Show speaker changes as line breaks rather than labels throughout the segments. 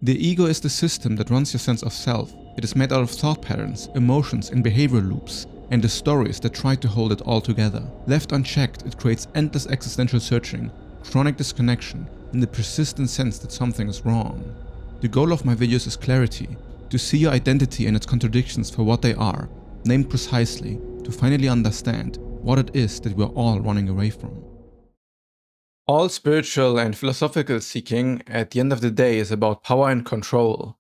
The ego is the system that runs your sense of self. It is made out of thought patterns, emotions, and behavioral loops, and the stories that try to hold it all together. Left unchecked, it creates endless existential searching, chronic disconnection, and the persistent sense that something is wrong. The goal of my videos is clarity, to see your identity and its contradictions for what they are, named precisely, to finally understand what it is that we're all running away from. All spiritual and philosophical seeking at the end of the day is about power and control.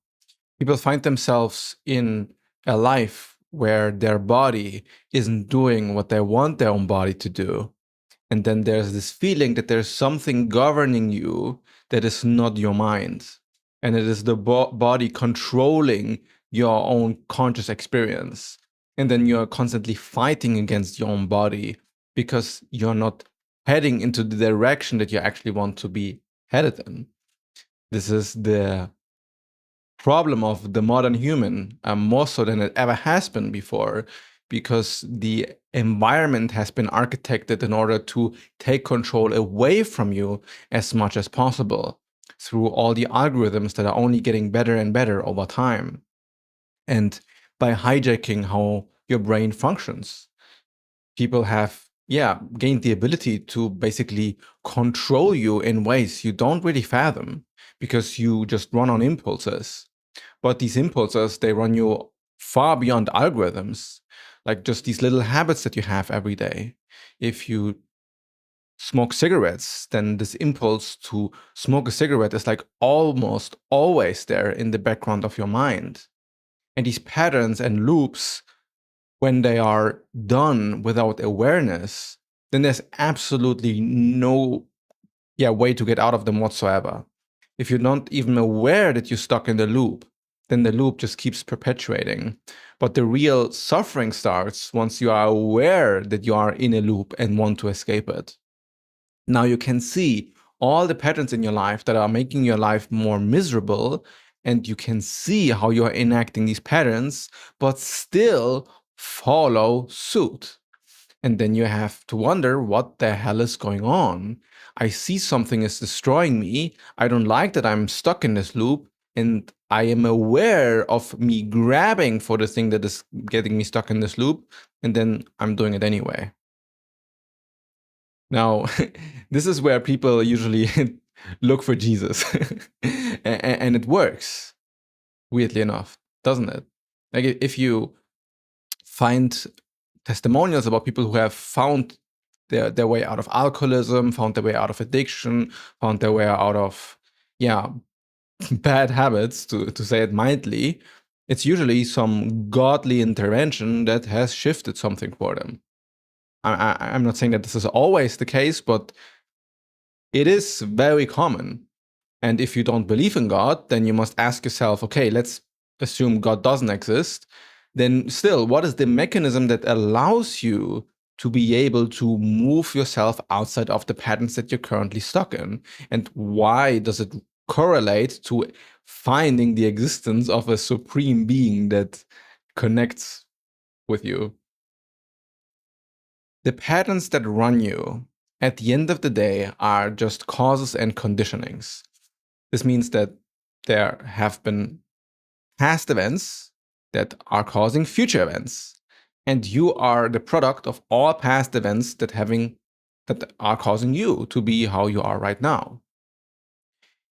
People find themselves in a life where their body isn't doing what they want their own body to do. And then there's this feeling that there's something governing you that is not your mind. And it is the body controlling your own conscious experience. And then you're constantly fighting against your own body because you're not heading into the direction that you actually want to be headed in. This is the problem of the modern human, more so than it ever has been before, because the environment has been architected in order to take control away from you as much as possible through all the algorithms that are only getting better and better over time, and by hijacking how your brain functions. People have gained the ability to basically control you in ways you don't really fathom because you just run on impulses. But these impulses, they run you far beyond algorithms, like just these little habits that you have every day. If you smoke cigarettes, then this impulse to smoke a cigarette is like almost always there in the background of your mind. And these patterns and loops, when they are done without awareness, then there's absolutely no way to get out of them whatsoever. If you're not even aware that you're stuck in the loop, then the loop just keeps perpetuating. But the real suffering starts once you are aware that you are in a loop and want to escape it. Now you can see all the patterns in your life that are making your life more miserable, and you can see how you are enacting these patterns, but still follow suit. And then you have to wonder, what the hell is going on? I see something is destroying me. I don't like that I'm stuck in this loop. And I am aware of me grabbing for the thing that is getting me stuck in this loop. And then I'm doing it anyway. Now, this is where people usually look for Jesus. And it works, weirdly enough, doesn't it? Like if you find testimonials about people who have found their way out of alcoholism, found their way out of addiction, found their way out of bad habits, to say it mildly, it's usually some godly intervention that has shifted something for them. I'm not saying that this is always the case, but it is very common. And if you don't believe in God, then you must ask yourself, okay, let's assume God doesn't exist. Then still, what is the mechanism that allows you to be able to move yourself outside of the patterns that you're currently stuck in? And why does it correlate to finding the existence of a supreme being that connects with you? The patterns that run you at the end of the day are just causes and conditionings. This means that there have been past events that are causing future events, and you are the product of all past events that are causing you to be how you are right now.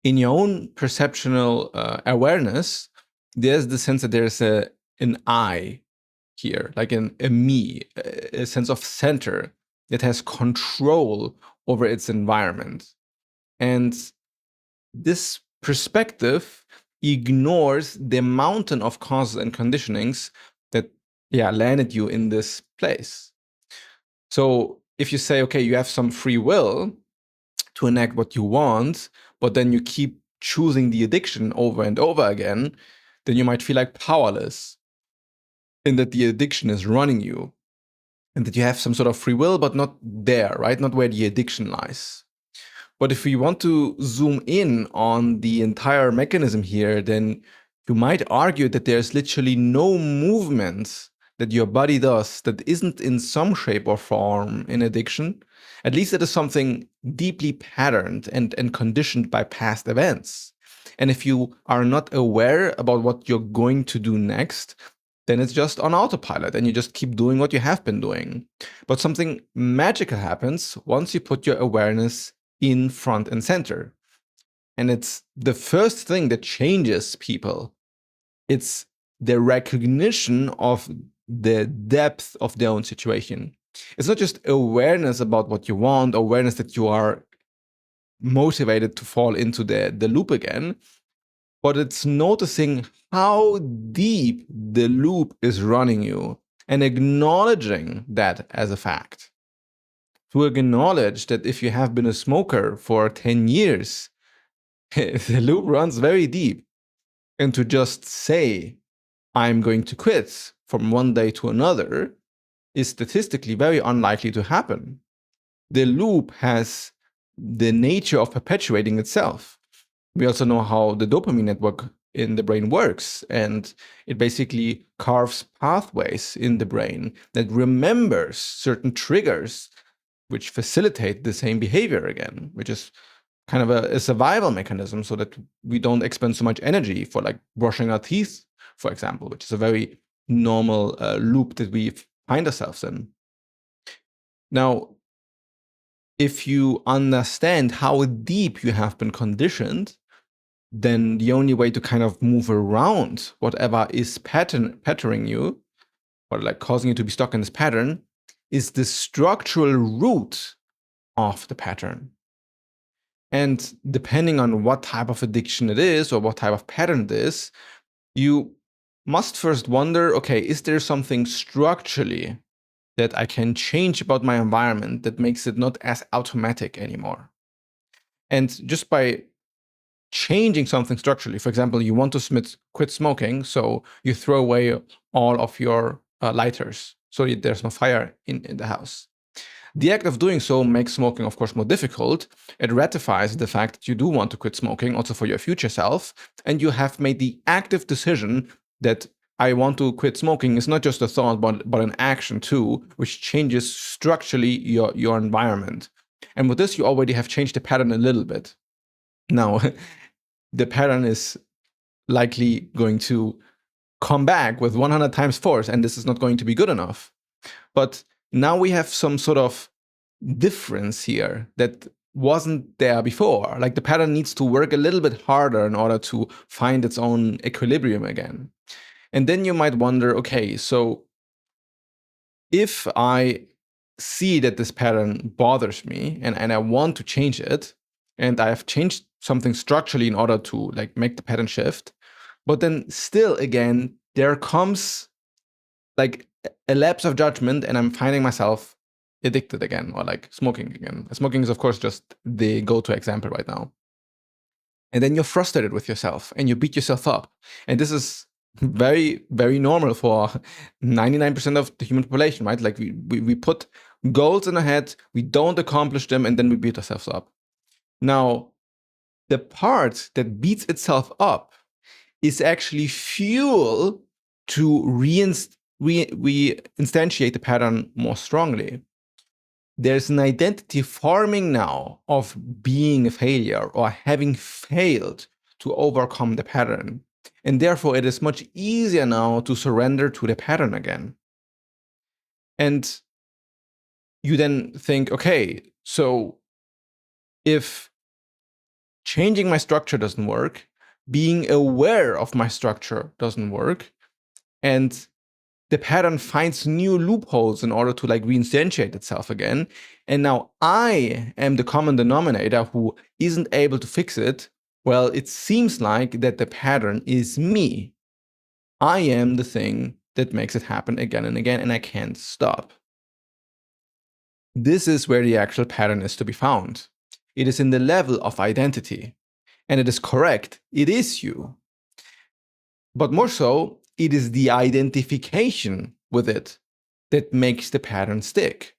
In your own perceptual awareness, there's the sense that there's an I here, like a me, a sense of center that has control over its environment. And this perspective ignores the mountain of causes and conditionings that landed you in this place. So if you say, okay, you have some free will to enact what you want, but then you keep choosing the addiction over and over again, then you might feel like powerless, and that the addiction is running you, and that you have some sort of free will, but not there, right? Not where the addiction lies. But if we want to zoom in on the entire mechanism here, then you might argue that there's literally no movement that your body does that isn't in some shape or form in addiction. At least it is something deeply patterned and conditioned by past events. And if you are not aware about what you're going to do next, then it's just on autopilot and you just keep doing what you have been doing. But something magical happens once you put your awareness in front and center. And it's the first thing that changes people. It's the recognition of the depth of their own situation. It's not just awareness about what you want, awareness that you are motivated to fall into the loop again, but it's noticing how deep the loop is running you and acknowledging that as a fact. To acknowledge that if you have been a smoker for 10 years, the loop runs very deep. And to just say, I'm going to quit from one day to another is statistically very unlikely to happen. The loop has the nature of perpetuating itself. We also know how the dopamine network in the brain works, and it basically carves pathways in the brain that remembers certain triggers which facilitate the same behavior again, which is kind of a survival mechanism so that we don't expend so much energy for like brushing our teeth, for example, which is a very normal loop that we find ourselves in. Now, if you understand how deep you have been conditioned, then the only way to kind of move around whatever is patterning you, or like causing you to be stuck in this pattern, is the structural root of the pattern. And depending on what type of addiction it is or what type of pattern it is, you must first wonder, okay, is there something structurally that I can change about my environment that makes it not as automatic anymore? And just by changing something structurally, for example, you want to quit smoking, so you throw away all of your lighters so there's no fire in the house. The act of doing so makes smoking, of course, more difficult. It ratifies the fact that you do want to quit smoking, also for your future self, and you have made the active decision that I want to quit smoking is not just a thought, but an action too, which changes structurally your environment. And with this, you already have changed the pattern a little bit. Now, the pattern is likely going to come back with 100 times force, and this is not going to be good enough. But now we have some sort of difference here that wasn't there before. Like the pattern needs to work a little bit harder in order to find its own equilibrium again. And then you might wonder, okay, so if I see that this pattern bothers me and I want to change it, and I have changed something structurally in order to like make the pattern shift, but then still again, there comes like a lapse of judgment and I'm finding myself addicted again or like smoking again. Smoking is, of course, just the go-to example right now. And then you're frustrated with yourself and you beat yourself up. And this is very, very normal for 99% of the human population, right? Like we put goals in our head, we don't accomplish them, and then we beat ourselves up. Now, the part that beats itself up is actually fuel to instantiate the pattern more strongly. There's an identity forming now of being a failure or having failed to overcome the pattern. And therefore, it is much easier now to surrender to the pattern again. And you then think, okay, so if changing my structure doesn't work, being aware of my structure doesn't work, and the pattern finds new loopholes in order to like reinstantiate itself again. And now I am the common denominator who isn't able to fix it. Well, it seems like that the pattern is me. I am the thing that makes it happen again and again, and I can't stop. This is where the actual pattern is to be found. It is in the level of identity. And it is correct, it is you. But more so, it is the identification with it that makes the pattern stick.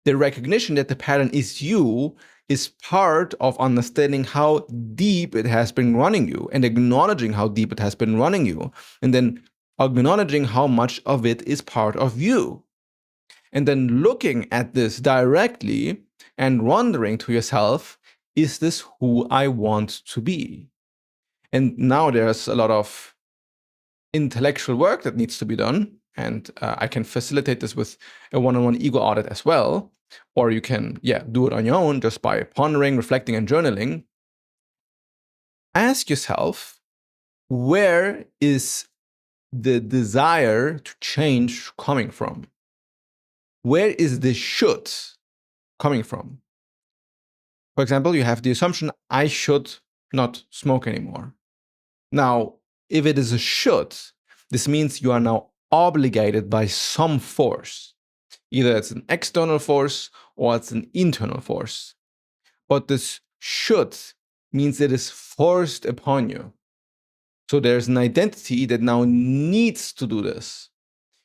The recognition that the pattern is you is part of understanding how deep it has been running you and acknowledging how deep it has been running you, and then acknowledging how much of it is part of you. And then looking at this directly and wondering to yourself, is this who I want to be? And now there's a lot of intellectual work that needs to be done. And I can facilitate this with a one-on-one ego audit as well. Or you can, do it on your own just by pondering, reflecting, and journaling. Ask yourself, where is the desire to change coming from? Where is the should coming from? For example, you have the assumption, I should not smoke anymore. Now, if it is a should, this means you are now obligated by some force. Either it's an external force or it's an internal force. But this should means it is forced upon you. So there's an identity that now needs to do this.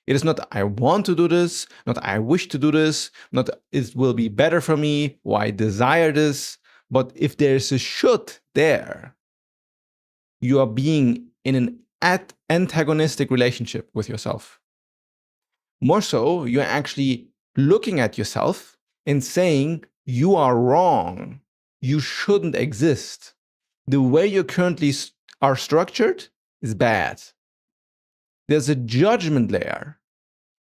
It is not I want to do this, not I wish to do this, not it will be better for me, or I desire this. But if there's a should there, you are being in an antagonistic relationship with yourself. More so, you're actually looking at yourself and saying, you are wrong. You shouldn't exist. The way you currently are structured is bad. There's a judgment layer.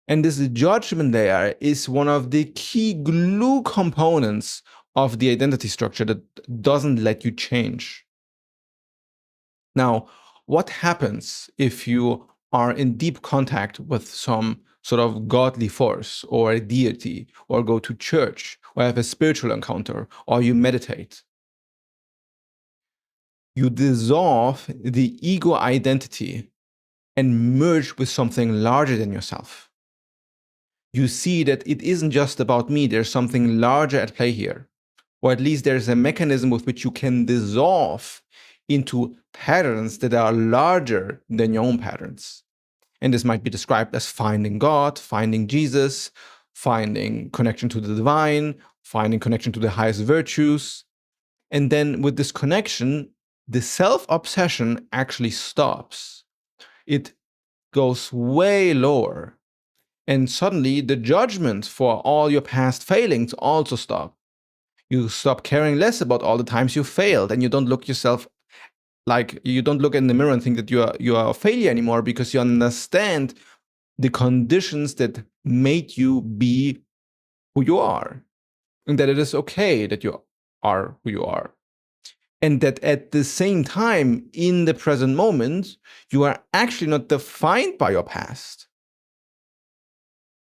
And this judgment layer is one of the key glue components of the identity structure that doesn't let you change. Now, what happens if you are in deep contact with some sort of godly force or a deity, or go to church, or have a spiritual encounter, or you meditate? You dissolve the ego identity and merge with something larger than yourself. You see that it isn't just about me, there's something larger at play here. Or at least there's a mechanism with which you can dissolve into patterns that are larger than your own patterns. And this might be described as finding God, finding Jesus, finding connection to the divine, finding connection to the highest virtues. And then with this connection, the self-obsession actually stops. It goes way lower. And suddenly the judgment for all your past failings also stop. You stop caring less about all the times you failed, and you don't look yourself like you don't look in the mirror and think that you are a failure anymore, because you understand the conditions that made you be who you are, and that it is okay that you are who you are. And that at the same time, in the present moment, you are actually not defined by your past.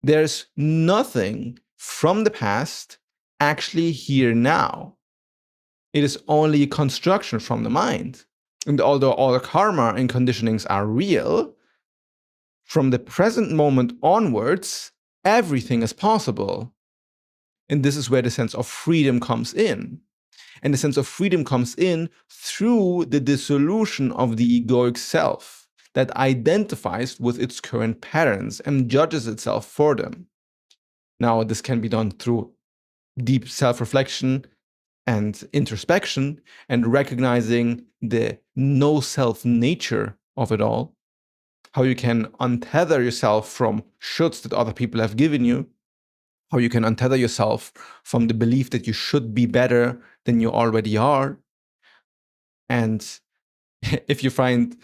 There's nothing from the past actually here now. It is only a construction from the mind. And although all the karma and conditionings are real, from the present moment onwards, everything is possible. And this is where the sense of freedom comes in. And the sense of freedom comes in through the dissolution of the egoic self that identifies with its current patterns and judges itself for them. Now, this can be done through deep self-reflection and introspection, and recognizing the no-self nature of it all, how you can untether yourself from shoulds that other people have given you, how you can untether yourself from the belief that you should be better than you already are. And if you find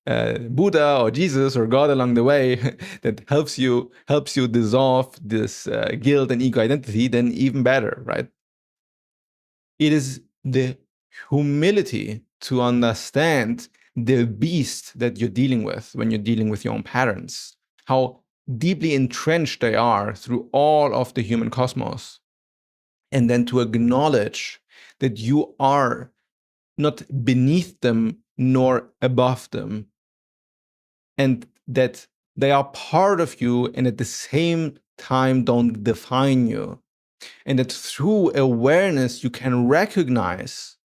Buddha or Jesus or God along the way that helps you dissolve this guilt and ego identity, then even better, right? It is the humility to understand the beast that you're dealing with when you're dealing with your own patterns, how deeply entrenched they are through all of the human cosmos. And then to acknowledge that you are not beneath them nor above them, and that they are part of you and at the same time don't define you. And that through awareness, you can recognize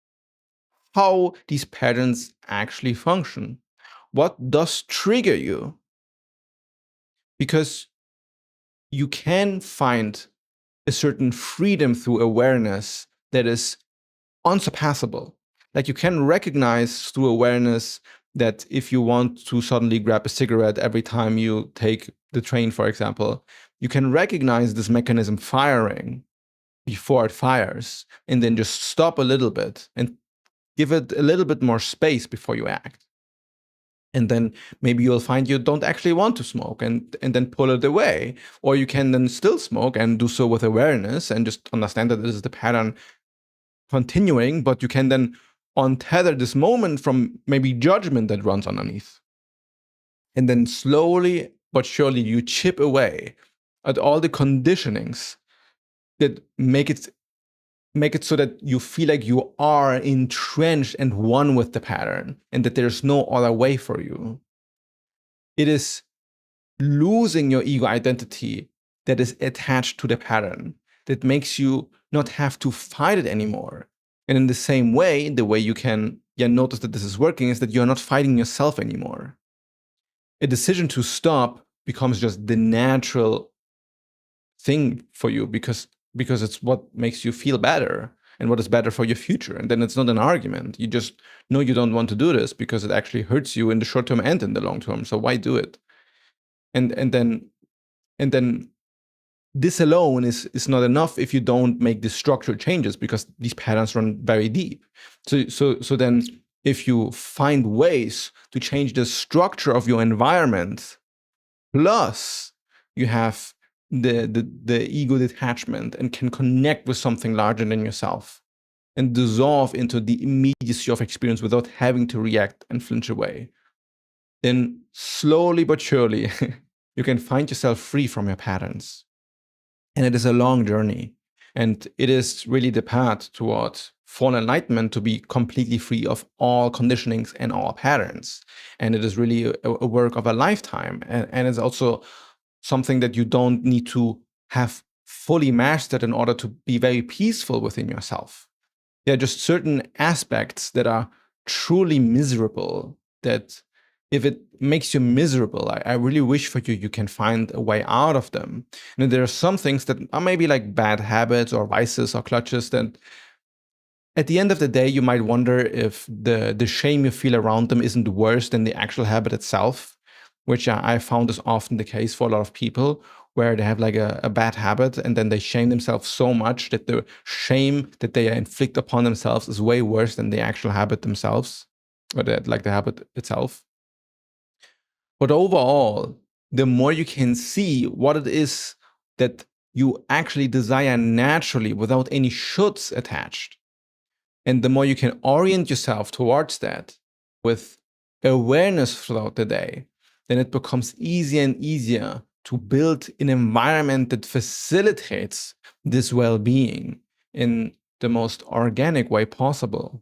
how these patterns actually function. What does trigger you? Because you can find a certain freedom through awareness that is unsurpassable. Like you can recognize through awareness that if you want to suddenly grab a cigarette every time you take the train, for example, you can recognize this mechanism firing before it fires, and then just stop a little bit and give it a little bit more space before you act. And then maybe you'll find you don't actually want to smoke and then pull it away. Or you can then still smoke and do so with awareness and just understand that this is the pattern continuing, but you can then untether this moment from maybe judgment that runs underneath. And then slowly but surely you chip away at all the conditionings that make it so that you feel like you are entrenched and one with the pattern and that there's no other way for you. It is losing your ego identity that is attached to the pattern that makes you not have to fight it anymore. And in the same way, the way you can notice that this is working is that you're not fighting yourself anymore. A decision to stop becomes just the natural thing for you because it's what makes you feel better and what is better for your future. And then it's not an argument. You just know you don't want to do this because it actually hurts you in the short term and in the long term. So why do it? And then this alone is not enough if you don't make the structural changes, because these patterns run very deep. So then if you find ways to change the structure of your environment, plus you have the ego detachment and can connect with something larger than yourself and dissolve into the immediacy of experience without having to react and flinch away, then slowly but surely you can find yourself free from your patterns. And it is a long journey. And it is really the path towards full enlightenment, to be completely free of all conditionings and all patterns. And it is really a work of a lifetime. And it's also something that you don't need to have fully mastered in order to be very peaceful within yourself. There are just certain aspects that are truly miserable, that if it makes you miserable, I really wish for you can find a way out of them. And there are some things that are maybe like bad habits or vices or clutches that at the end of the day, you might wonder if the shame you feel around them isn't worse than the actual habit itself, which I found is often the case for a lot of people, where they have like a bad habit and then they shame themselves so much that the shame that they inflict upon themselves is way worse than the actual habit themselves, or the habit itself. But overall, the more you can see what it is that you actually desire naturally without any shoulds attached, and the more you can orient yourself towards that with awareness throughout the day, then it becomes easier and easier to build an environment that facilitates this well-being in the most organic way possible.